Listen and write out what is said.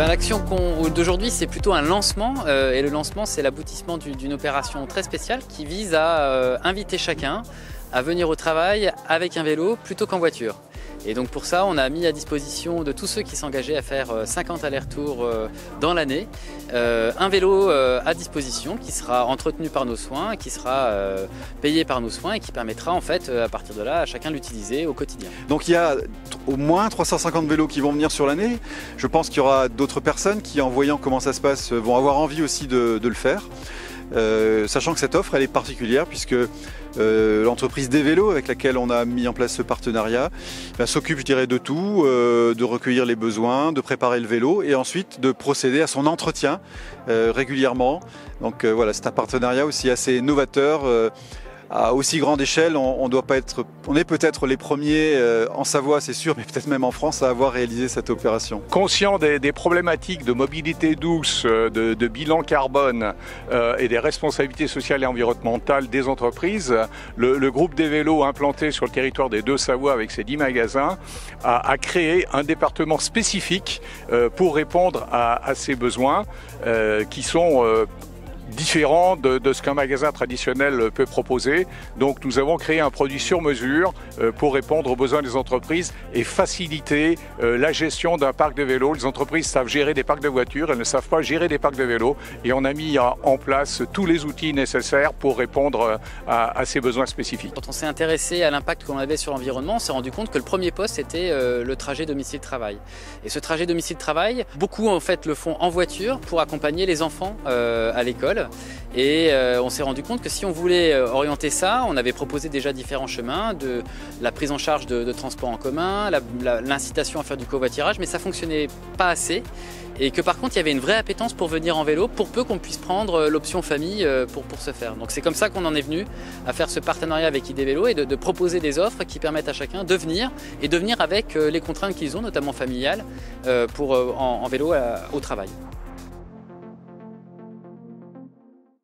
L'action d'aujourd'hui, c'est plutôt un lancement et le lancement, c'est l'aboutissement d'une opération très spéciale qui vise à inviter chacun à venir au travail avec un vélo plutôt qu'en voiture. Et donc pour ça, on a mis à disposition de tous ceux qui s'engageaient à faire 50 allers-retours dans l'année, un vélo à disposition qui sera entretenu par nos soins, qui sera payé par nos soins et qui permettra en fait à partir de là à chacun de l'utiliser au quotidien. Donc il y a au moins 350 vélos qui vont venir sur l'année. Je pense qu'il y aura d'autres personnes qui, en voyant comment ça se passe, vont avoir envie aussi de le faire. Sachant que cette offre elle est particulière puisque l'entreprise des vélos avec laquelle on a mis en place ce partenariat s'occupe, je dirais, de tout, de recueillir les besoins, de préparer le vélo et ensuite de procéder à son entretien régulièrement. Donc voilà, c'est un partenariat aussi assez novateur. À aussi grande échelle, on est peut-être les premiers en Savoie, c'est sûr, mais peut-être même en France à avoir réalisé cette opération. Conscient des problématiques de mobilité douce, de bilan carbone et des responsabilités sociales et environnementales des entreprises, le groupe des vélos implanté sur le territoire des Deux-Savoies avec ses 10 magasins a créé un département spécifique pour répondre à ces besoins qui sont différent de ce qu'un magasin traditionnel peut proposer. Donc nous avons créé un produit sur mesure pour répondre aux besoins des entreprises et faciliter la gestion d'un parc de vélos. Les entreprises savent gérer des parcs de voitures, elles ne savent pas gérer des parcs de vélos et on a mis en place tous les outils nécessaires pour répondre à ces besoins spécifiques. Quand on s'est intéressé à l'impact qu'on avait sur l'environnement, on s'est rendu compte que le premier poste c'était le trajet domicile-travail. Et ce trajet domicile-travail, beaucoup en fait le font en voiture pour accompagner les enfants à l'école. Et on s'est rendu compte que si on voulait orienter ça, on avait proposé déjà différents chemins, de la prise en charge de transports en commun, l'incitation à faire du covoiturage, mais ça ne fonctionnait pas assez. Et que par contre, il y avait une vraie appétence pour venir en vélo, pour peu qu'on puisse prendre l'option famille pour se faire. Donc c'est comme ça qu'on en est venu à faire ce partenariat avec ID Vélo et de proposer des offres qui permettent à chacun de venir et de venir avec les contraintes qu'ils ont, notamment familiales, en vélo au travail.